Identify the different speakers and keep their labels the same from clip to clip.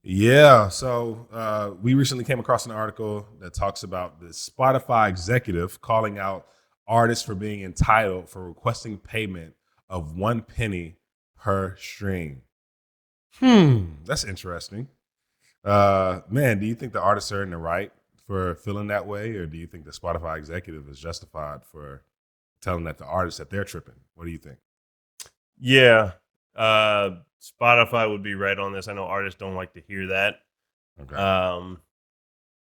Speaker 1: Yeah, so we recently came across an article that talks about the Spotify executive calling out artists for being entitled for requesting payment of 1 penny per stream. That's interesting. Man, do you think the artists are in the right for feeling that way, or do you think the Spotify executive is justified for telling that the artists that they're tripping? What do you think?
Speaker 2: Yeah, Spotify would be right on this. I know artists don't like to hear that.
Speaker 1: Okay.
Speaker 2: Um,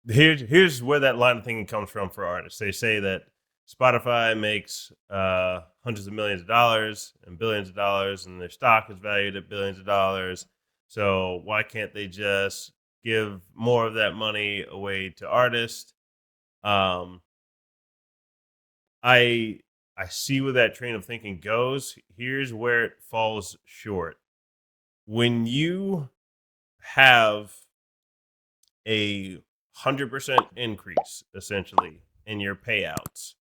Speaker 2: here's where that line of thinking comes from for artists. They say that Spotify makes hundreds of millions of dollars and billions of dollars, and their stock is valued at billions of dollars. So why can't they just give more of that money away to artists? Um, I I see where that train of thinking goes. Here's where it falls short. When you have a 100% increase essentially in your payouts,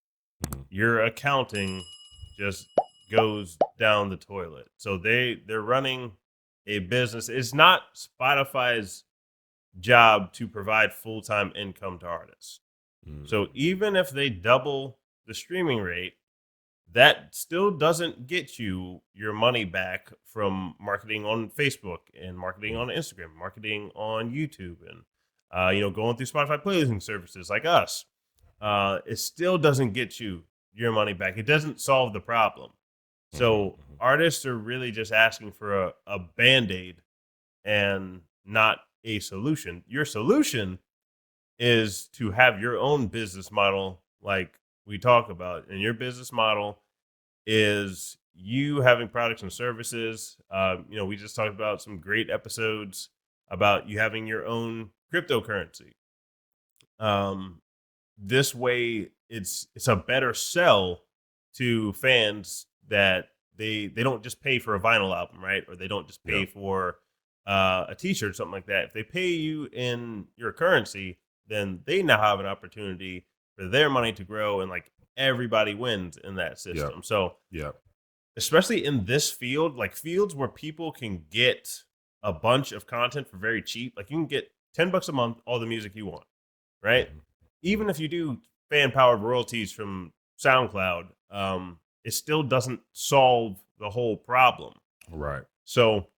Speaker 1: Mhm.
Speaker 2: your accounting just goes down the toilet. So they're running a business. It's not Spotify's job to provide full-time income to artists.
Speaker 1: Mhm.
Speaker 2: So even if they double the streaming rate, that still doesn't get you your money back from marketing on Facebook and marketing
Speaker 1: Mhm.
Speaker 2: on Instagram, marketing on YouTube, and going through Spotify playlist services like us. It still doesn't get you your money back. It doesn't solve the problem.
Speaker 1: Mhm.
Speaker 2: So artists are really just asking for a band-aid and not a solution. Your solution is to have your own business model like we talk about. And your business model is you having products and services. We just talked about some great episodes about you having your own cryptocurrency. Um, this way, it's a better sell to fans that they don't just pay for a vinyl album, right? Or they don't just
Speaker 1: Yeah.
Speaker 2: pay for a T-shirt, something like that. If they pay you in your currency, then they now have an opportunity for their money to grow, and like everybody wins in that
Speaker 1: Yeah.
Speaker 2: system. So
Speaker 1: Yeah.
Speaker 2: especially in this field, like fields where people can get a bunch of content for very cheap. Like you can get $10 a month, all the music you want, right?
Speaker 1: Mhm.
Speaker 2: Even if you do fan powered royalties from SoundCloud, it still doesn't solve the whole problem.
Speaker 1: Right.
Speaker 2: So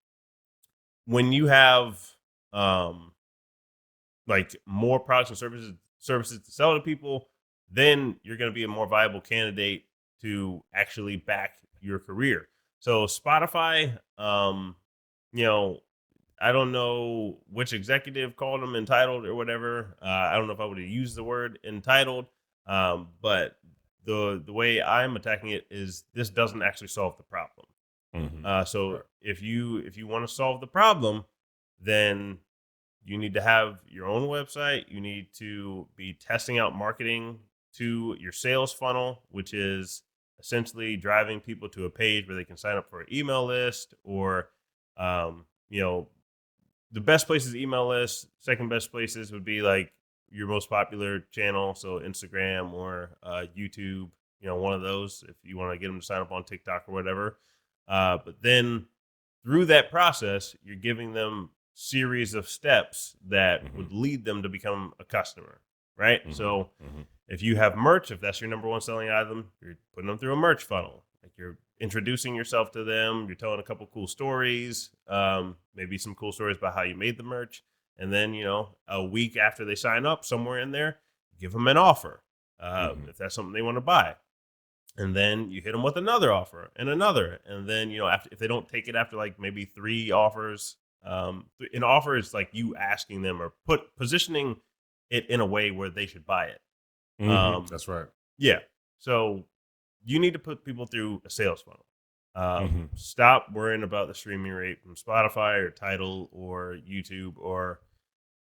Speaker 2: when you have um, like more products and services to sell to people, then you're going to be a more viable candidate to actually back your career. So Spotify, you know, I don't know which executive called them entitled or whatever. I don't know if I would have used the word entitled, but the way I'm attacking it is this doesn't actually solve the problem. So
Speaker 1: Right.
Speaker 2: if you want to solve the problem, then you need to have your own website. You need to be testing out marketing to your sales funnel, which is essentially driving people to a page where they can sign up for an email list or, um, you know, the best places email list. Second best places would be like your most popular channel, so Instagram or YouTube. One of those if you want to get them to sign up on TikTok or whatever. But then through that process, you're giving them series of steps that
Speaker 1: Mhm.
Speaker 2: would lead them to become a customer, right?
Speaker 1: Mhm.
Speaker 2: So
Speaker 1: Mhm.
Speaker 2: if you have merch, if that's your number one selling item, you're putting them through a merch funnel. Like you're introducing yourself to them, you're telling a couple cool stories, maybe some cool stories about how you made the merch, and then a week after they sign up, somewhere in there, give them an offer
Speaker 1: Mhm.
Speaker 2: if that's something they want to buy, and then you hit them with another offer and another, and then after if they don't take it after like maybe three offers, an offer is like you asking them or positioning it in a way where they should buy it. Um,
Speaker 1: That's right.
Speaker 2: yeah. So you need to put people through a sales funnel.
Speaker 1: Mhm.
Speaker 2: Stop worrying about the streaming rate from Spotify or Tidal or YouTube or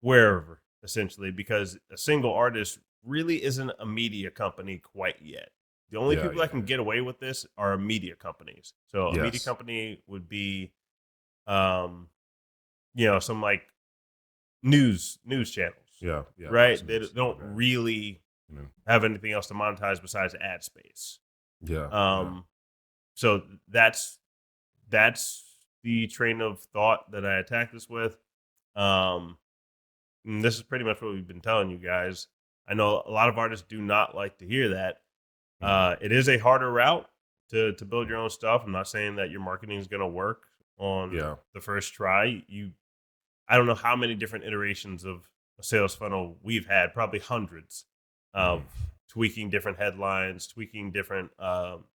Speaker 2: wherever, essentially, because a single artist really isn't a media company quite yet. The only
Speaker 1: Yeah.
Speaker 2: people that
Speaker 1: Yeah.
Speaker 2: can get away with this are media companies. So a media
Speaker 1: Yes.
Speaker 2: company would be, um, some like news channels,
Speaker 1: Yeah. Yeah. Fox
Speaker 2: right? They
Speaker 1: News.
Speaker 2: don't
Speaker 1: Okay.
Speaker 2: really
Speaker 1: You know.
Speaker 2: have anything else to monetize besides ad space.
Speaker 1: Yeah. Yeah.
Speaker 2: Um, so that's the train of thought that I attack this with. And this is pretty much what we've been telling you guys. I know a lot of artists do not like to hear that. It is a harder route to build your own stuff. I'm not saying that your marketing is going to work on
Speaker 1: Yeah.
Speaker 2: the first try. I don't know how many different iterations of a sales funnel we've had, probably hundreds of tweaking different headlines, tweaking different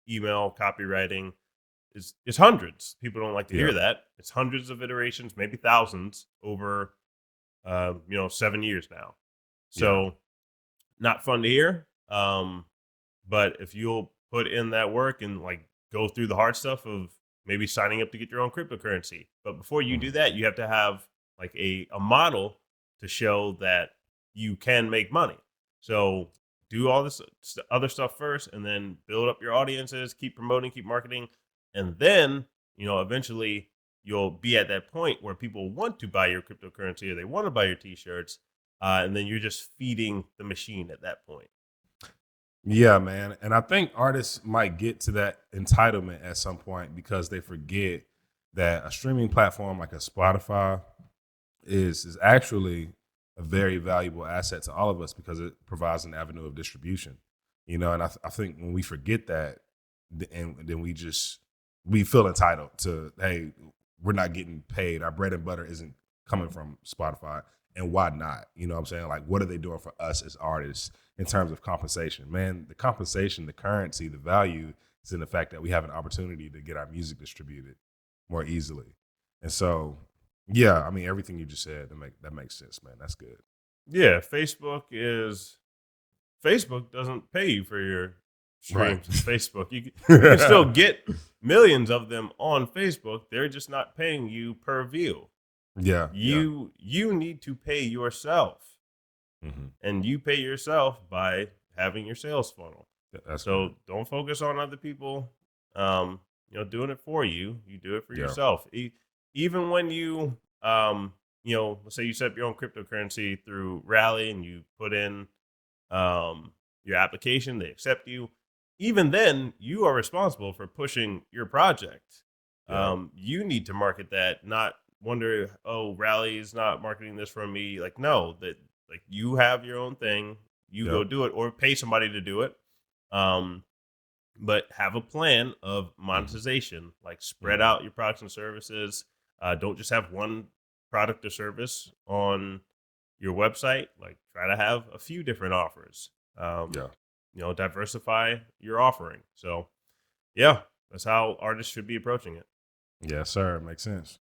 Speaker 2: email copywriting. It's hundreds. People don't like to
Speaker 1: Yeah.
Speaker 2: hear that. It's hundreds of iterations, maybe thousands over 7 years now. So not fun to hear. But if you'll put in that work and like go through the hard stuff of maybe signing up to get your own cryptocurrency, but before you do that, you have to have like a model to show that you can make money. So do all this other stuff first, and then build up your audiences, keep promoting, keep marketing, and then eventually you'll be at that point where people want to buy your cryptocurrency or they want to buy your t-shirts, and then you're just feeding the machine at that point.
Speaker 1: Yeah, man. And I think artists might get to that entitlement at some point because they forget that a streaming platform like a Spotify is actually a very valuable asset to all of us because it provides an avenue of distribution. And I think when we forget that, and then we feel entitled to, hey, we're not getting paid. Our bread and butter isn't coming from Spotify. And why not? You know what I'm saying? Like, what are they doing for us as artists in terms of compensation? Man, the compensation, the currency, the value is in the fact that we have an opportunity to get our music distributed more easily. And so, yeah, I mean, everything you just said, that makes sense, man. That's good.
Speaker 2: Yeah, Facebook doesn't pay you for your streams on Facebook. You can still get millions of them on Facebook. They're just not paying you per view.
Speaker 1: Yeah.
Speaker 2: You need to pay yourself. And you pay yourself by having your sales funnel.
Speaker 1: That's
Speaker 2: so
Speaker 1: good.
Speaker 2: Don't focus on other people doing it for you. You do it for yourself. Even when you let's say you set up your own cryptocurrency through Rally and you put in your application, they accept you. Even then, you are responsible for pushing your project. You need to market that, not wonder, oh, Rally is not marketing this for me. Like, no, that like you have your own thing. You go do it or pay somebody to do it. But have a plan of monetization, like spread out your products and services. Don't just have one product or service on your website. Like try to have a few different offers. Diversify your offering. So yeah, that's how artists should be approaching it.
Speaker 1: Yes, sir. Makes sense.